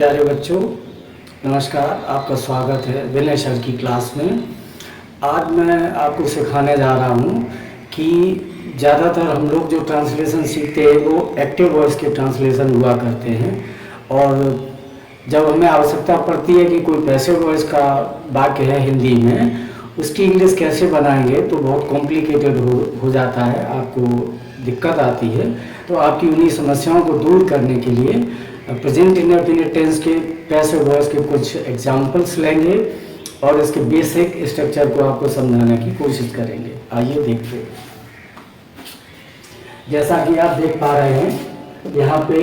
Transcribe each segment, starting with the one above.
प्यारे बच्चों, नमस्कार। आपका स्वागत है विनय सर की क्लास में। आज मैं आपको सिखाने जा रहा हूँ कि ज़्यादातर हम लोग जो ट्रांसलेशन सीखते हैं वो एक्टिव वॉइस के ट्रांसलेशन हुआ करते हैं, और जब हमें आवश्यकता पड़ती है कि कोई पैसिव वॉइस का वाक्य है हिंदी में, उसकी इंग्लिश कैसे बनाएंगे तो बहुत कॉम्प्लिकेटेड हो जाता है, आपको दिक्कत आती है। तो आपकी उन्हीं समस्याओं को दूर करने के लिए प्रेजेंट इंडेफिनिट टेंस के पैसिव वॉइस के कुछ एग्जाम्पल्स लेंगे और इसके बेसिक स्ट्रक्चर को आपको समझाने की कोशिश करेंगे। आइए देखते हैं। जैसा कि आप देख पा रहे हैं, यहाँ पे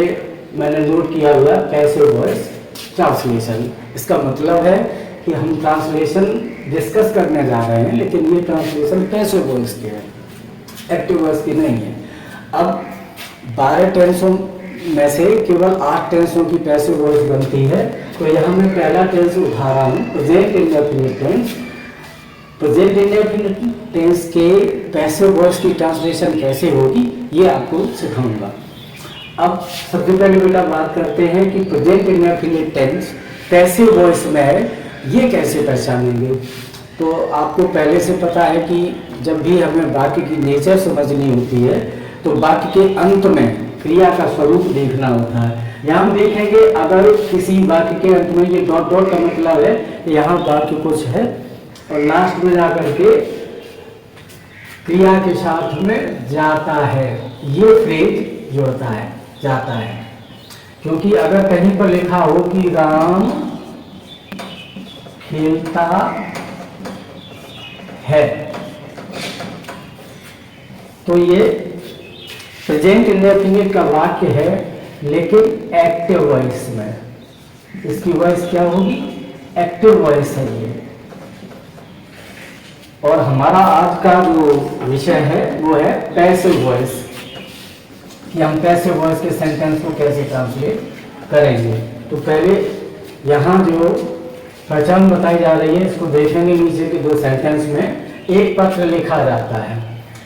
मैंने नोट किया हुआ पैसिव वॉइस ट्रांसलेशन। इसका मतलब है कि हम ट्रांसलेशन डिस्कस करने जा रहे हैं, लेकिन ये ट्रांसलेशन पैसिव वॉइस की है, एक्टिव वॉइस की नहीं है। अब 12 टेंसों में से केवल 8 टेंसों की पैसिव वॉइस बनती है। तो यहाँ मैं पहला टेंस उठा रहा हूँ, present indefinite tense. Present indefinite tense के पैसिव वॉइस की ट्रांसलेशन कैसे होगी ये आपको सिखाऊंगा। अब सबसे पहले बेटा बात करते हैं कि present indefinite tense passive voice में है, ये कैसे पहचानेंगे। तो आपको पहले से पता है कि जब भी हमें वाक्य की नेचर समझनी होती है तो वाक्य के अंत में क्रिया का स्वरूप देखना होता है। यहाँ हम देखेंगे, अगर किसी वाक्य के अंत में ये डॉट डॉट का मतलब है यहाँ वाक्य कुछ है और लास्ट में जाकर के क्रिया के साथ में जाता है, ये फ्रेज जोड़ता है, जाता है। क्योंकि अगर कहीं पर लिखा हो कि राम खेलता है तो ये प्रेजेंट इंडेफिनिट का वाक्य है, लेकिन एक्टिव वॉइस में। इसकी वॉइस क्या होगी? एक्टिव वॉइस है ये। और हमारा आज का जो विषय है वो है पैसिव वॉइस, कि हम पैसिव वॉइस के सेंटेंस को कैसे ट्रांसलेट करेंगे। तो पहले यहाँ जो पहचान बताई जा रही है इसको देखेंगे। नीचे के 2 सेंटेंस में एक पत्र लिखा जाता है।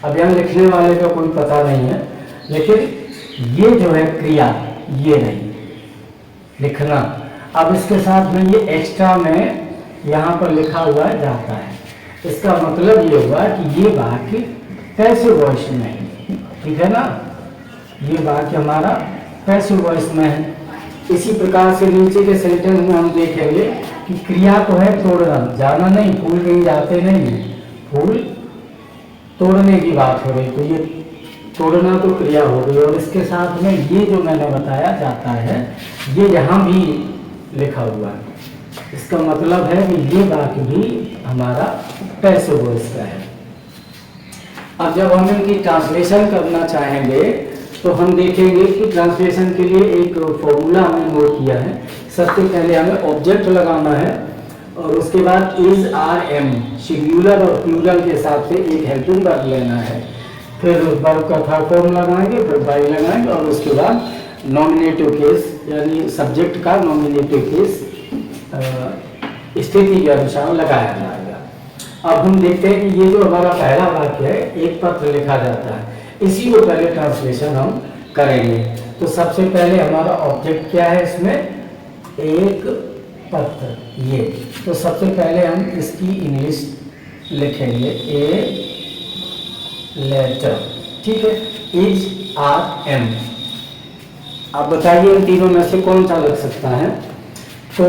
अब यहाँ लिखने वाले का कोई पता नहीं है, लेकिन ये जो है क्रिया, ये नहीं लिखना। अब इसके साथ में ये एक्स्ट्रा में यहाँ पर लिखा हुआ है जाता है। इसका मतलब ये हुआ कि ये वाक्य पैसिव वॉइस में है, ठीक है ना। ये वाक्य हमारा पैसिव वॉइस में है। इसी प्रकार से नीचे के सेंटेंस में हम देखेंगे कि क्रिया तो है तोड़ना, जाना नहीं, फूल कहीं जाते नहीं, फूल तोड़ने की बात हो रही, तो ये तोड़ना तो क्रिया हो गई। और इसके साथ में ये जो मैंने बताया जाता है, ये यहाँ भी लिखा हुआ है। इसका मतलब है कि ये वाक्य भी हमारा पैसिव वॉइस का है। अब जब हम इनकी ट्रांसलेशन करना चाहेंगे तो हम देखेंगे कि ट्रांसलेशन के लिए एक फॉर्मूला हमने नोट किया है। सबसे पहले हमें ऑब्जेक्ट लगाना है और उसके बाद इज, आर, एम, सिंगुलर और प्लूरल के हिसाब से एक हेल्पिंग वर्ब लेना है। फिर वर्ब का थर्ड फॉर्म लगाएंगे, फिर बाई लगाएंगे और उसके बाद नॉमिनेटिव केस यानी सब्जेक्ट का नॉमिनेटिव केस स्थिति के अनुसार लगाया जाएगा। अब हम देखते हैं कि ये जो हमारा पहला वाक्य है, एक पत्र लिखा जाता है, इसी को पहले ट्रांसलेशन हम करेंगे। तो सबसे पहले हमारा ऑब्जेक्ट क्या है इसमें? एक पत्र, ये। तो सबसे पहले हम इसकी इंग्लिश लिखेंगे ए लेटर, ठीक है। Is, are, am. आप बताइए इन तीनों में से कौन सा लग सकता है। तो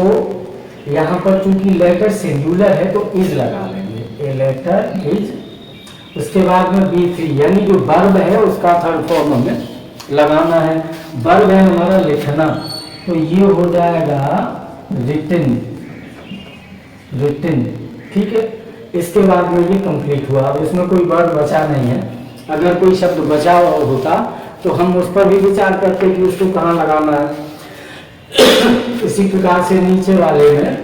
यहाँ पर चूंकि लेटर सिंगुलर है तो इज लगा लेंगे, ए लेटर इज। उसके बाद में B3 यानी जो वर्ब है उसका थर्ड फॉर्म हमें लगाना है। वर्ब है हमारा लिखना, तो ये हो जाएगा रिटन, रिटन, ठीक है। इसके बाद में ये कंप्लीट हुआ। अब इसमें कोई वर्ड बचा नहीं है। अगर कोई शब्द बचा होता तो हम उस पर भी विचार करते कि उसको कहाँ लगाना है। इसी प्रकार से नीचे वाले में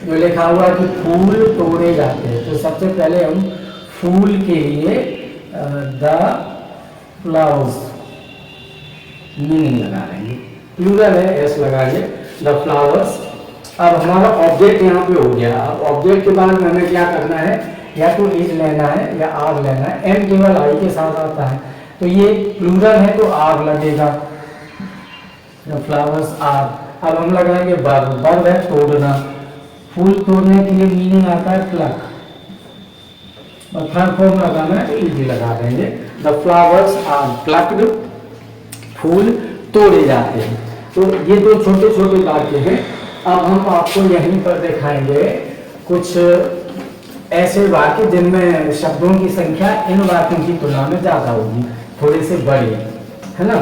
जो लिखा हुआ कि फूल तोड़े जाते हैं, तो सबसे पहले हम फूल के लिए द फ्लावर्स मीनिंग लगा लेंगे, प्लूरल है एस लगाएंगे, द फ्लावर्स। अब हमारा ऑब्जेक्ट यहाँ पे हो गया। अब ऑब्जेक्ट के बाद में हमें क्या करना है, या तो इज लेना है या आर लेना है। एम केवल आई के साथ आता है, तो ये प्लूरल है तो आर लगेगा, द फ्लावर्स आर। अब हम लगाएंगे वर्ब, वर्ब है तोड़ना, फूल तोड़ने के लिए मीनिंग आता है प्लक, और थर्ड फॉर्म लगाना है तो इजी लगा देंगे, द फ्लावर्स आर प्लक्ड, फूल तोड़े जाते हैं। तो ये दो छोटे छोटे वाक्य हैं। अब हम आपको यहीं पर दिखाएंगे कुछ ऐसे वाक्य जिनमें शब्दों की संख्या इन वाक्यों की तुलना में ज़्यादा होगी, थोड़े से बड़े, है ना,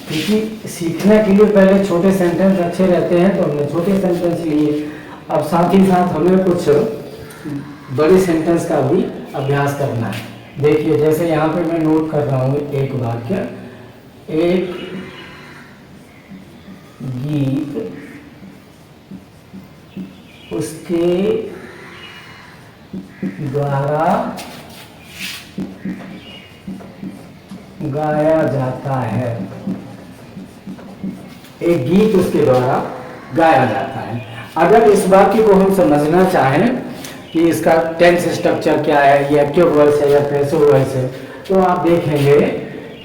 क्योंकि सीखने के लिए पहले छोटे सेंटेंस अच्छे रहते हैं तो हमने छोटे सेंटेंस लिए। अब साथ ही साथ हमें कुछ बड़े सेंटेंस का भी अभ्यास करना है। देखिए जैसे यहाँ पे मैं नोट कर रहा हूँ एक वाक्य, एक गीत उसके द्वारा गाया जाता है, एक गीत उसके द्वारा गाया जाता है। अगर इस वाक्य को हम समझना चाहें कि इसका टेंस स्ट्रक्चर क्या है, ये एक्टिव वॉइस है या पैसिव वॉइस है, तो आप देखेंगे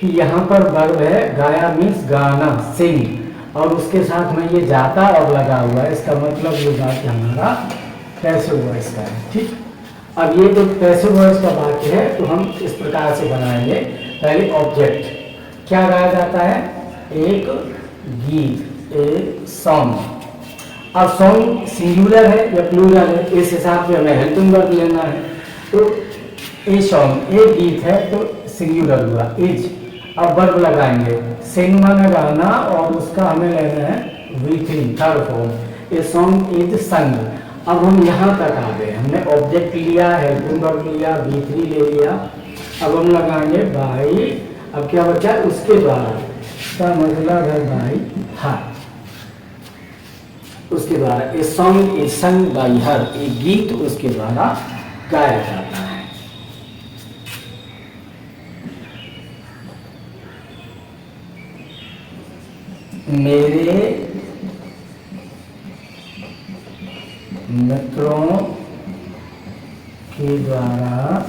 कि यहाँ पर वर्ब है, गाया मीन्स गाना, सिंग, और उसके साथ में ये जाता और लगा हुआ है, इसका मतलब ये वाक्य हमारा पैसिव वॉइस का है। ठीक, अब ये जो पैसिव वॉइस का वाक्य है तो हम इस प्रकार से बनाएंगे। पहले ऑब्जेक्ट, क्या गाया जाता है, एक गीत, ए सॉन्ग। अब सॉन्ग सिंगुलर है या प्लूरल है, इस हिसाब से हमें हेल्पिंग वर्ब लेना है। तो ए सॉन्ग, एक गीत है तो सिंगुलर हुआ, इज। अब वर्ब लगाएंगे, सिंग माना गाना, और उसका हमें लेना है V3, third form, a song is संग। अब हम यहाँ तक आ गए, हमने ऑब्जेक्ट लिया, हेल्पिंग वर्ब लिया, V3 ले लिया। अब हम लगाएंगे बाई, अब क्या बचा, उसके द्वारा, इसका मतलब है बाई हर, उसके द्वारा, ए सॉन्ग इज संग बाई हर, एक गीत उसके द्वारा गाया जाता है। मेरे मित्रों के द्वारा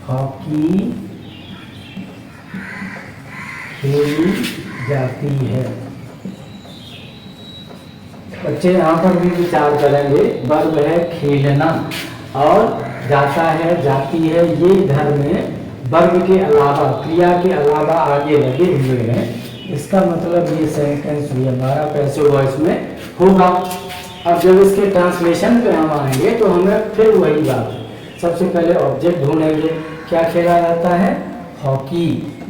हॉकी खेली जाती है। बच्चे यहाँ पर भी विचार करेंगे, वर्ब है खेलना और जाता है, जाती है, ये इधर में वर्ब के अलावा, क्रिया के अलावा आगे लगे हुए हैं, इसका मतलब ये सेंटेंस भी हमारा पैसिव वॉइस में होगा। अब जब इसके ट्रांसलेशन पे हम आएंगे तो हमें फिर वही बात, सबसे पहले ऑब्जेक्ट ढूंढेंगे, क्या खेला जाता है, हॉकी,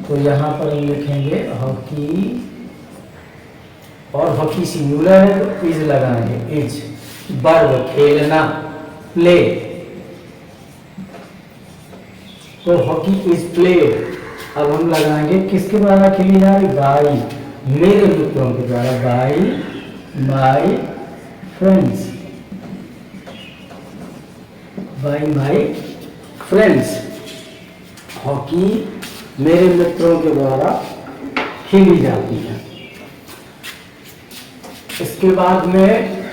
तो यहाँ पर हम लिखेंगे हॉकी, और हॉकी सिंगुलर है तो इज लगाएंगे, इज। वर्ब खेलना, प्ले, तो हॉकी इज प्लेड। अब हम लगाएंगे किसके द्वारा खेली जा रही, बाई, मेरे मित्रों के द्वारा, by my friends, by my friends, hockey मेरे मित्रों के द्वारा खेली जाती है। इसके बाद में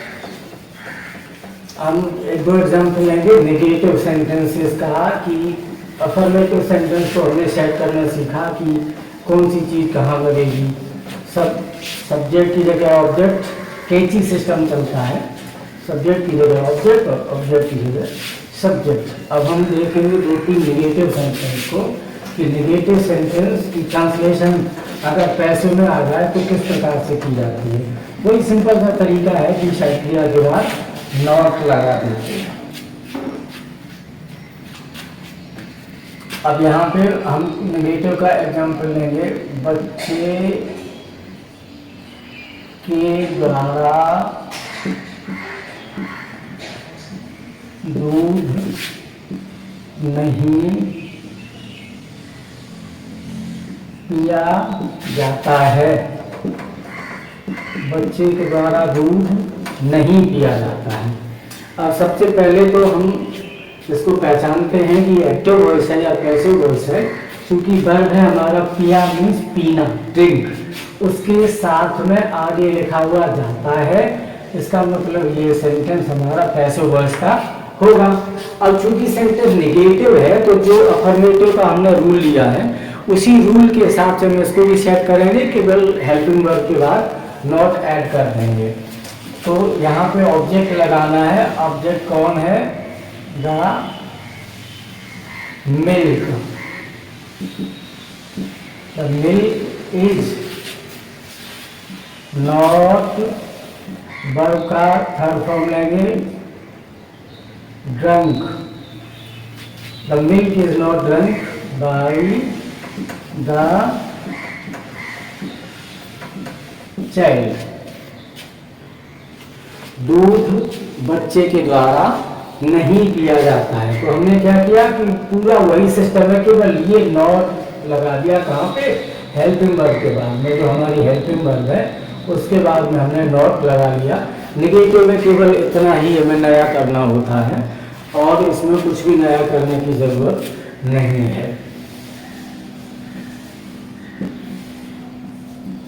हम एक दो एग्जाम्पल लेंगे नेगेटिव सेंटेंसेस का, कि अफर्मेटिव सेंटेंस को हमने सेट करना सीखा कि कौन सी चीज़ कहाँ लगेगी। सब्जेक्ट की जगह ऑब्जेक्ट, कैची सिस्टम चलता है, सब्जेक्ट की जगह ऑब्जेक्ट और ऑब्जेक्ट की जगह सब्जेक्ट। अब हम देखेंगे दो तीन नेगेटिव सेंटेंस को, कि नेगेटिव सेंटेंस की ट्रांसलेशन अगर पैसिव में आ जाए तो किस प्रकार से की जाती है। वही सिंपल सा तरीका है कि क्रिया के बाद नॉट लगा देते हैं। अब यहाँ पे हम नेगेटिव का एग्जाम्पल लेंगे, बच्चे के द्वारा दूध नहीं पिया जाता है, बच्चे के द्वारा दूध नहीं पिया जाता है। अब सबसे पहले तो हम इसको पहचानते हैं कि एक्टिव वॉइस है या पैसिव वॉइस है, क्योंकि वर्ब है हमारा पिया मीन्स पीना, ड्रिंक, उसके साथ में आगे लिखा हुआ जाता है, इसका मतलब ये सेंटेंस हमारा पैसिव वॉइस का होगा। अब चूंकि सेंटेंस नेगेटिव है तो जो अफर्मेटिव का हमने रूल लिया है उसी रूल के हिसाब से हम इसको भी सेट करेंगे, केवल हेल्पिंग वर्ब के बाद नॉट ऐड कर देंगे। तो यहाँ पे ऑब्जेक्ट लगाना है। ऑब्जेक्ट कौन है? The milk. The milk is not, verb का थर्ड फॉर्म लेंगे drunk. The milk is not drunk by the child. दूध बच्चे के द्वारा नहीं पिया जाता है। तो हमने क्या किया कि पूरा वही सिस्टम है, केवल ये नॉट लगा दिया कहाँ पे? हेल्पिंग वर्ब के बाद में। जो हमारी हेल्पिंग वर्ब है उसके बाद में हमने नॉट लगा लिया। नेगेटिव में केवल इतना ही हमें नया करना होता है और इसमें कुछ भी नया करने की जरूरत नहीं है।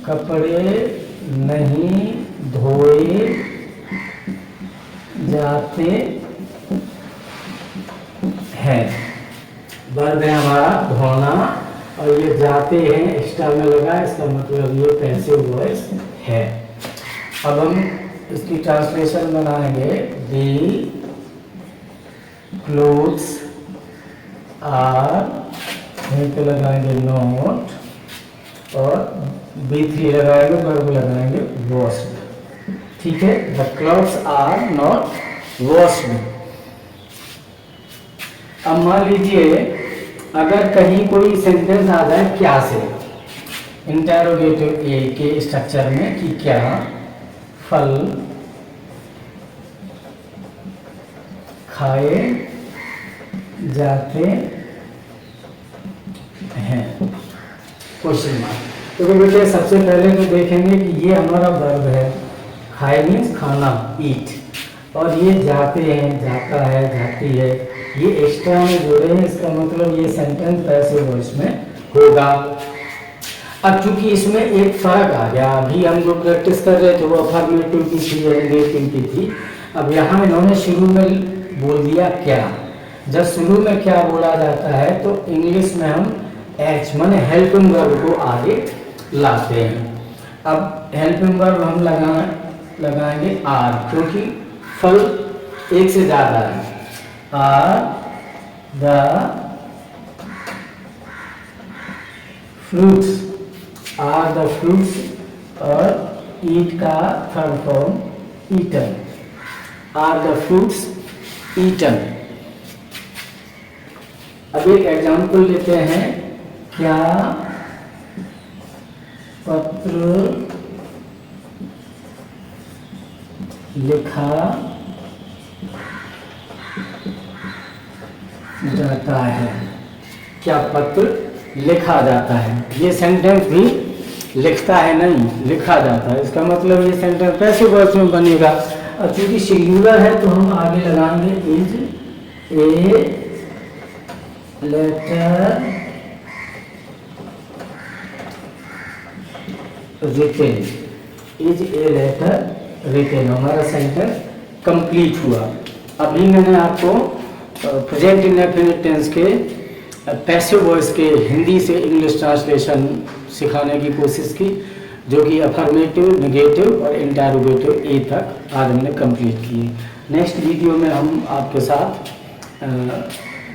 कपड़े नहीं धोए जाते हैं। वर्ब है हमारा धोना और ये जाते हैं एक्स्ट्रा में लगा, इसका मतलब ये पैसिव वॉइस है। अब हम इसकी ट्रांसलेशन बनाएंगे। दी क्लोथ्स आर, यहीं पे लगाएंगे नॉट और B3 लगाएंगे, वर्ब लगाएंगे वॉश्ड। ठीक है, the clothes are not washed. अब मान लीजिए अगर कहीं कोई सेंटेंस आ जाए क्या से, इंटरोगेटिव ए के स्ट्रक्चर में कि क्या फल खाए जाते हैं, क्वेश्चन मार्क। तो बेटे सबसे पहले तो देखेंगे कि ये हमारा वर्ब है, खाए मीन्स खाना, ईट, और ये जाते हैं, जाता है, जाती है, ये एक्स्ट्रा में जुड़े हैं, इसका मतलब ये सेंटेंस पैसिव वॉइस में होगा। अब चूंकि इसमें एक फर्क आ गया, अभी हम जो प्रैक्टिस कर रहे थे वो अफर्मेटिव की थी, नेगेटिव की थी। अब यहाँ इन्होंने शुरू में बोल दिया क्या। जब शुरू में क्या बोला जाता है तो इंग्लिश में हम एच माने हेल्पिंग वर्ब को आगे लाते हैं। अब हेल्पिंग वर्ब हम लगाएंगे आर, क्योंकि फल एक से ज्यादा है। Are the fruits, are the fruits, और ईट का third form eaten, are the fruits eaten. अब एक एग्जाम्पल लेते हैं, क्या पत्र लिखा जाता है? क्या पत्र लिखा जाता है? ये सेंटेंस भी लिखता है नहीं, लिखा जाता है, इसका मतलब ये सेंटेंस पैसिव वॉइस में बनेगा। और चूंकि सिंगुलर है तो हम आगे लगाएंगे is a letter written, is a letter written, हमारा सेंटेंस कंप्लीट हुआ। अभी मैंने आपको प्रेजेंट इंडेफिनिट टेंस के पैसिव वॉइस के हिंदी से इंग्लिश ट्रांसलेशन सिखाने की कोशिश की, जो कि अफर्मेटिव, नेगेटिव और इंटरोगेटिव ए तक आज हमने कंप्लीट किए। नेक्स्ट वीडियो में हम आपके साथ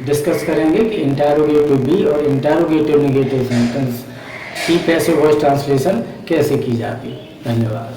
डिस्कस करेंगे कि इंटरोगेटिव बी और इंटरोगेटिव नेगेटिव सेंटेंस की पैसिव वॉइस ट्रांसलेशन कैसे की जाती है। धन्यवाद।